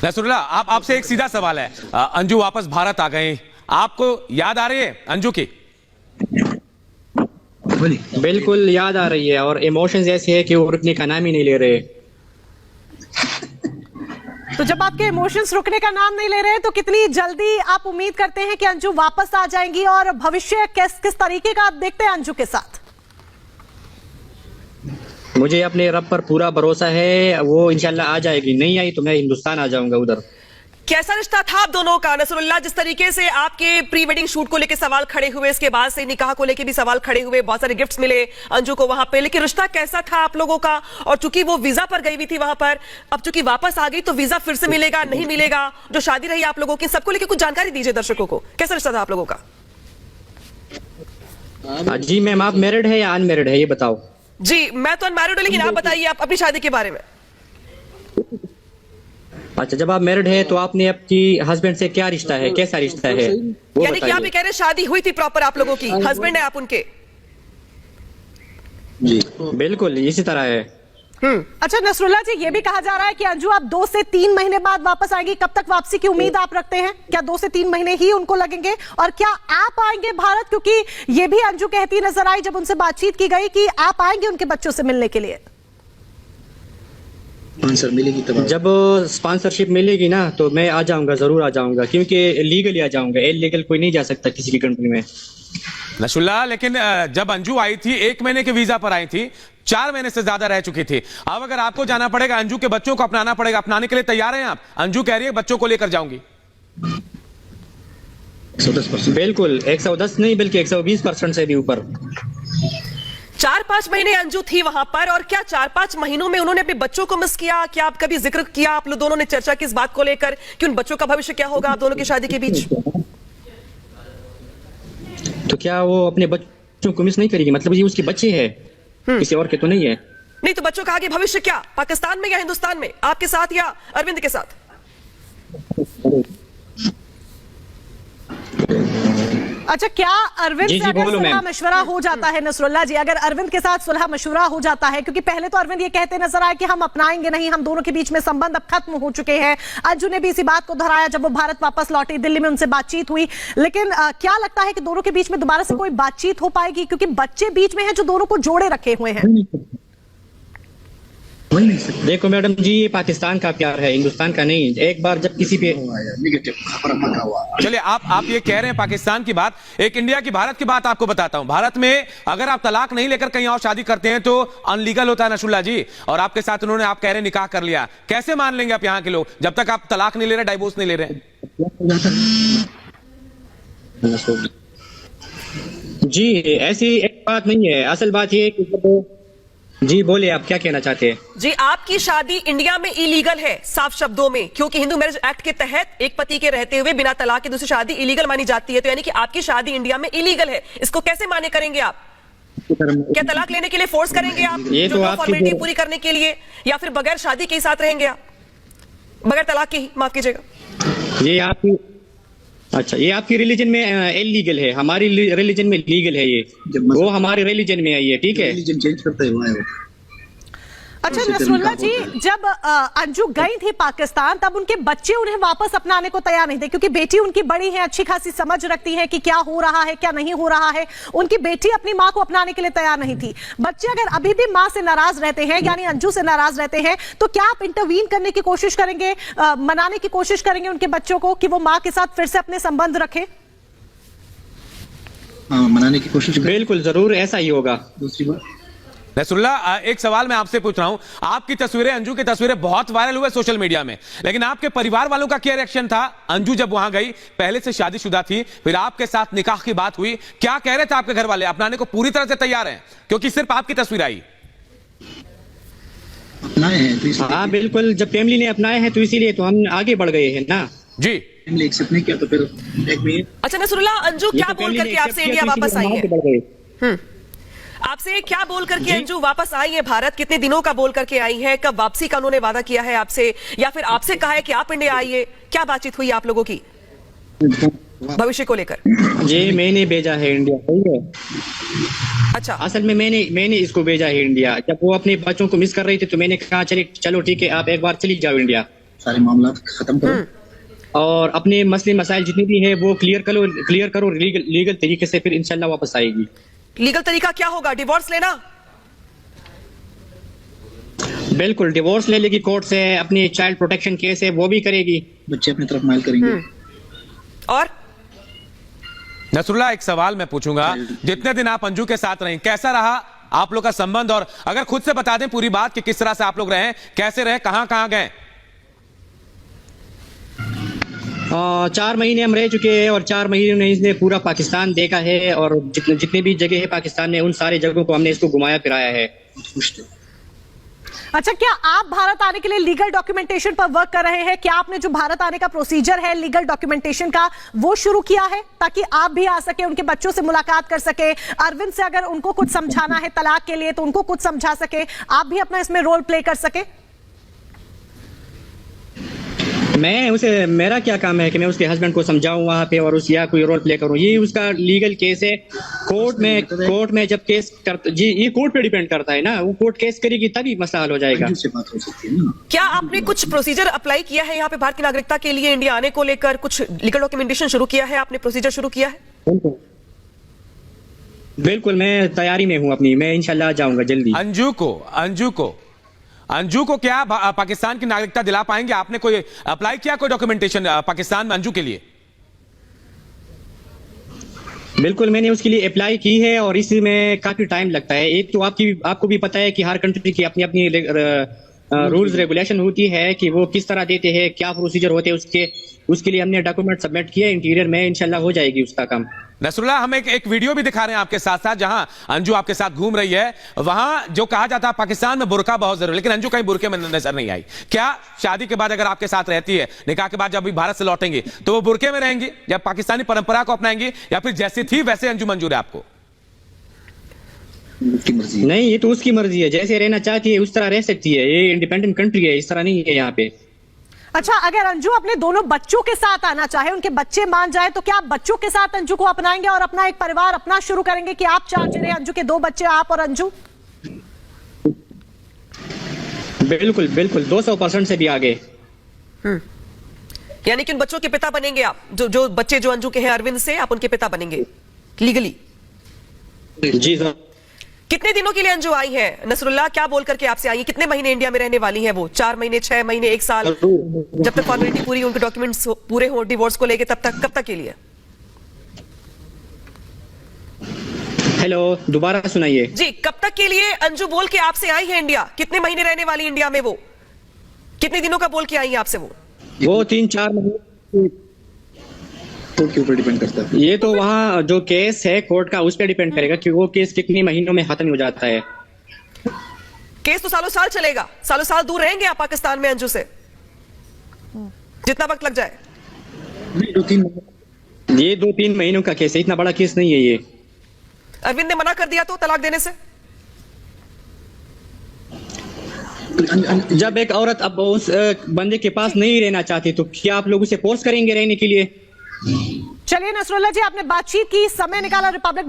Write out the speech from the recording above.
Nasrallah, आपसे एक सीधा सवाल है। अंजू वापस भारत आ गए, आपको याद आ रही है अंजू की? बिल्कुल याद आ रही है, और इमोशंस ऐसे है कि वो रुकने का नाम ही नहीं ले रहे। तो जब आपके इमोशंस रुकने का नाम नहीं ले रहे तो कितनी जल्दी आप उम्मीद करते हैं कि अंजू वापस आ जाएंगी, और भविष्य किस तरीके का आप देखते हैं अंजू के साथ? मुझे अपने रब पर पूरा भरोसा है, वो इंशाल्लाह आ जाएगी। नहीं आई तो मैं हिंदुस्तान आ जाऊंगा उधर। कैसा रिश्ता था आप दोनों का नसरुल्लाह? जिस तरीके से आपके प्री वेडिंग शूट को लेकर सवाल खड़े हुए, इसके बाद से निकाह को लेकर भी सवाल खड़े हुए, बहुत सारे गिफ्ट्स मिले अंजू को वहां पे, लेकिन रिश्ता कैसा था आप लोगों का? और चूंकि वो वीजा पर गई हुई थी वहां पर, अब चूंकि वापस आ गई तो वीजा फिर से मिलेगा नहीं मिलेगा? जो शादी रही आप लोगों की, सबको लेकर कुछ जानकारी दीजिए दर्शकों को। कैसा रिश्ता था आप लोगों का? जी मैम, आप मैरिड है या अनमैरिड है ये बताओ। जी मैं तो अनमैरिड हूं, लेकिन आप बताइए आप अपनी शादी के बारे में। अच्छा, जब आप मैरिड है तो आपने आपकी हस्बैंड से क्या रिश्ता है, कैसा रिश्ता है वो यानी कि आप ये कह रहे शादी हुई थी प्रॉपर आप लोगों की, हस्बैंड है आप उनके? जी बिल्कुल इसी तरह है। अच्छा नसरुल्लाह जी, ये भी कहा जा रहा है कि अंजू आप 2 से 3 महीने बाद वापस आएंगी। कब तक वापसी की उम्मीद आप रखते हैं? क्या 2 से 3 महीने ही उनको लगेंगे? और क्या आप आएंगे भारत? क्योंकि ये भी अंजू कहती नजर आई जब उनसे बातचीत की गई कि आप आएंगे उनके बच्चों से मिलने के लिए। मिलेगी तब, जब स्पॉन्सरशिप मिलेगी ना तो मैं आ जाऊंगा, जरूर आ जाऊंगा, क्योंकि लीगली आ जाऊंगा। इलीगल कोई नहीं जा सकता किसी की कंट्री में। नसरुल्लाह, लेकिन जब अंजू आई थी 1 महीने के वीजा पर आई थी, 4 महीने से ज्यादा रह चुकी थी। अब अगर आपको जाना पड़ेगा, अंजू के बच्चों को अपनाना पड़ेगा, अपनाने के लिए तैयार हैं आप? अंजू कह रही है बच्चों को लेकर जाऊंगी। 110%। बिल्कुल, 110 नहीं बल्कि 120% से भी ऊपर। 4-5 महीने अंजू थी वहां पर, और क्या 4-5 महीनों में उन्होंने अपने बच्चों को मिस किया? क्या आप कभी जिक्र किया, आप लोग दोनों ने चर्चा की इस बात को लेकर कि उन बच्चों का भविष्य क्या होगा आप दोनों की शादी के बीच? तो क्या वो अपने बच्चों को मिस नहीं करेगी? मतलब ये उसके बच्चे हैं, किसी और के तो नहीं है। नहीं तो बच्चों का आगे भविष्य क्या, पाकिस्तान में या हिंदुस्तान में, आपके साथ या अरविंद के साथ? अच्छा, क्या अरविंद से अगर सुलह मशवरा हो जाता है नसरुल्लाह जी, अगर अरविंद के साथ सुलह मशवरा हो जाता है, क्योंकि पहले तो अरविंद ये कहते नजर आए कि हम अपनाएंगे नहीं, हम दोनों के बीच में संबंध अब खत्म हो चुके हैं। अंजू ने भी इसी बात को दोहराया जब वो भारत वापस लौटी, दिल्ली में उनसे बातचीत हुई, लेकिन क्या लगता है कि दोनों के बीच में दोबारा से कोई बातचीत हो पाएगी? क्योंकि बच्चे बीच में हैं जो दोनों को जोड़े रखे हुए हैं। देखो मैडम जी, ये पाकिस्तान का प्यार है, हिंदुस्तान का नहीं। एक बार जब किसी पे चलिए, आप ये कह रहे हैं पाकिस्तान की बात, एक इंडिया की, भारत की बात आपको बताता हूं। भारत में अगर आप तलाक नहीं लेकर कहीं और शादी करते हैं तो अनलीगल होता है नसरुल्लाह जी। और आपके साथ उन्होंने, आप कह रहे हैं, निकाह कर लिया। कैसे मान लेंगे आप यहाँ के लोग जब तक आप तलाक नहीं ले रहे, डाइवोर्स नहीं ले रहे? जी ऐसी एक बात नहीं है, असल बात ये है कि जी बोले, आप क्या कहना चाहते हैं? जी, आपकी शादी इंडिया में इलीगल है साफ शब्दों में, क्योंकि हिंदू मैरिज एक्ट के तहत एक पति के रहते हुए बिना तलाक की दूसरी शादी इलीगल मानी जाती है। तो यानी कि आपकी शादी इंडिया में इलीगल है, इसको कैसे माने करेंगे आप? क्या तलाक लेने के लिए फोर्स करेंगे आप, ये जो तो फॉर्मेलिटी पूरी करने के लिए, या फिर बगैर शादी के ही साथ रहेंगे आप, बगैर तलाक के ही? माफ कीजिएगा, ये आपकी, अच्छा ये आपकी रिलीजन में इलीगल है, हमारी रिलीजन में लीगल है। ये वो हमारे रिलीजन में है ये, ठीक है? रिलीजन चेंज करता है। अच्छा नसरुल्लाह जी, जब अंजू गई थी पाकिस्तान तब उनके बच्चे उन्हें वापस अपनाने को तैयार नहीं थे, क्योंकि बेटी उनकी बड़ी है, अच्छी खासी समझ रखती है कि क्या हो रहा है क्या नहीं हो रहा है। उनकी बेटी अपनी मां को अपनाने के लिए तैयार नहीं थी। बच्चे अगर अभी भी मां से नाराज रहते हैं, यानी अंजू से नाराज रहते हैं, तो क्या आप इंटरवीन करने की कोशिश करेंगे, मनाने की कोशिश करेंगे उनके बच्चों को कि वो मां के साथ फिर से अपने संबंध रखें? मनाने की कोशिश बिल्कुल जरूर, ऐसा ही होगा। दूसरी बात नसरुल्लाह, एक सवाल मैं आपसे पूछ रहा हूं। आपकी तस्वीरें, अंजू की तस्वीरें बहुत वायरल हुए सोशल मीडिया में, लेकिन आपके परिवार वालों का क्या रिएक्शन था? अंजू जब वहां गई, पहले से शादीशुदा थी, फिर आपके साथ निकाह की बात हुई, क्या कह रहे थे आपके घर वाले? अपनाने को पूरी तरह से तैयार हैं क्योंकि सिर्फ आपकी तस्वीर आई? अपनाए हैं तो हाँ बिल्कुल, जब फैमिली ने अपनाए हैं तो इसीलिए तो हम आगे बढ़ गए हैं ना जी। फैमिली एक्सेप्ट नहीं किया तो फिर एक मिनट। अच्छा नसरुल्लाह, अंजू क्या बोल करके आपसे इंडिया वापस आई है? आपसे क्या बोल करके अंजू वापस आई है भारत? कितने दिनों का बोल करके आई है? कब वापसी का उन्होंने वादा किया है आपसे, या फिर आपसे कहा है कि आप इंडिया आइए? क्या बातचीत हुई आप लोगों की भविष्य को लेकर? जी मैंने भेजा है इंडिया, सही है। अच्छा, असल में मैंने इसको भेजा है इंडिया। जब वो अपने बच्चों को मिस कर रही थी तो मैंने कहा चलो ठीक है, आप एक बार चली जाओ इंडिया, सारे मामला खत्म करो और अपने मसले मसाइल जितने भी है वो क्लियर करो लीगल तरीके से, फिर इंशाल्लाह वापस आएगी। लीगल तरीका क्या होगा? डिवोर्स लेना? बिल्कुल, डिवोर्स ले लेगी कोर्ट से, अपनी चाइल्ड प्रोटेक्शन केस है वो भी करेगी, बच्चे अपनी तरफ माइल करेंगे। और नसरुल्लाह, एक सवाल मैं पूछूंगा, जितने दिन आप अंजू के साथ रहे, कैसा रहा आप लोग का संबंध? और अगर खुद से बता दें पूरी बात कि किस तरह से आप लोग रहे, कैसे रहे, कहां कहां गए? 4 महीने हम रह चुके हैं और 4 महीने में इसने पूरा पाकिस्तान देखा है और जितने भी जगह है पाकिस्तान में उन सारे जगहों को हमने इसको घुमाया फिराया है। अच्छा, क्या आप भारत आने के लिए लीगल डॉक्यूमेंटेशन पर वर्क कर रहे हैं? क्या आपने जो भारत आने का प्रोसीजर है लीगल डॉक्यूमेंटेशन का वो शुरू किया है ताकि आप भी आ सके, उनके बच्चों से मुलाकात कर सके, अरविंद से अगर उनको कुछ समझाना है तलाक के लिए तो उनको कुछ समझा सके, आप भी अपना इसमें रोल प्ले कर सके? मेरा क्या काम है कि मैं उसके हस्बैंड को समझाऊं वहां पे और या कोई रोल प्ले करूं? ये उसका लीगल केस है कोर्ट में जब केस जी ये कोर्ट पे डिपेंड करता है ना, वो कोर्ट केस करेगी तभी मसला हल हो जाएगा। से बात हो सकती है ना। क्या आपने कुछ प्रोसीजर अप्लाई किया है यहाँ पे भारत की नागरिकता के लिए इंडिया आने को लेकर? कुछ लीगल डॉक्यूमेंटेशन शुरू किया है आपने? प्रोसीजर शुरू किया है? बिल्कुल, मैं तैयारी में हूँ अपनी, मैं इंशाल्लाह जाऊंगा जल्दी। अंजू को क्या पाकिस्तान की नागरिकता दिला पाएंगे? आपने कोई अप्लाई किया, कोई डॉक्यूमेंटेशन पाकिस्तान में अंजू के लिए? बिल्कुल, मैंने उसके लिए अप्लाई की है और इसमें काफी टाइम लगता है। एक तो आपको भी पता है कि हर कंट्री की अपनी अपनी रूल्स रेगुलेशन होती है कि वो किस तरह देते हैं, क्या प्रोसीजर होते हैं उसके लिए हमने डॉक्यूमेंट सबमिट किए इंटीरियर में, इंशाल्लाह हो जाएगी उसका काम। नसरुल्लाह, हम एक वीडियो भी दिखा रहे हैं आपके साथ साथ जहां अंजू आपके साथ घूम रही है। वहां जो कहा जाता है पाकिस्तान में बुर्का बहुत जरूरी, लेकिन अंजू कहीं बुर्के में नजर नहीं आई। क्या शादी के बाद अगर आपके साथ रहती है, निकाह के बाद जब भी भारत से लौटेंगे तो वो बुर्के में रहेंगी या पाकिस्तानी परंपरा को अपनाएंगी या फिर जैसी थी वैसे अंजू मंजूर है आपको? उसकी मर्जी। नहीं, ये तो उसकी मर्जी है, जैसे रहना चाहती है उस तरह रह सकती है। ये इंडिपेंडेंट कंट्री है, इस तरह नहीं है यहाँ पे। अच्छा, अगर अंजू अपने दोनों बच्चों के साथ आना चाहे, उनके बच्चे मान जाए, तो क्या आप बच्चों के साथ अंजू को अपनाएंगे और अपना एक परिवार अपना शुरू करेंगे कि आप 4 जने, अंजू के 2 बच्चे, आप और अंजू? बिल्कुल बिल्कुल, 200% से भी आगे। यानी कि उन बच्चों के पिता बनेंगे आप? जो बच्चे जो अंजू के हैं अरविंद से, आप उनके पिता बनेंगे लीगली? जी सर। कितने दिनों के लिए अंजू आई है नसरुल्लाह? क्या बोल करके आपसे आई है? कितने महीने इंडिया में रहने वाली है वो? 4 महीने, 6 महीने, 1 साल? जब तक फॉर्मेलिटी पूरी, उनके डॉक्यूमेंट्स पूरे हो डिवोर्स को लेके, तब तक कब तक के लिए? हेलो, दोबारा सुनाइए जी, कब तक के लिए अंजू बोल के आपसे आई है इंडिया? कितने महीने रहने वाली इंडिया में वो? कितने दिनों का बोल के आई है आपसे वो 3-4 महीने कोर्ट के ऊपर डिपेंड करता है। ये तो वहाँ जो केस है कोर्ट का उस पर डिपेंड करेगा कि वो केस कितने महीनों में खत्म हो जाता है। केस तो सालों साल चलेगा, सालों साल दूर रहेंगे आप पाकिस्तान में अंजू से, जितना वक्त लग जाए। ये 2-3 महीनों का केस है, इतना बड़ा केस नहीं है ये। अरविंद ने मना कर दिया तो तलाक देने से? जब एक औरत अब उस बंदे के पास नहीं रहना चाहती तो क्या आप लोग उसे फोर्स करेंगे रहने के लिए? चलिए नसरुल्लाह जी, आपने बातचीत की, समय निकाला, रिपब्लिक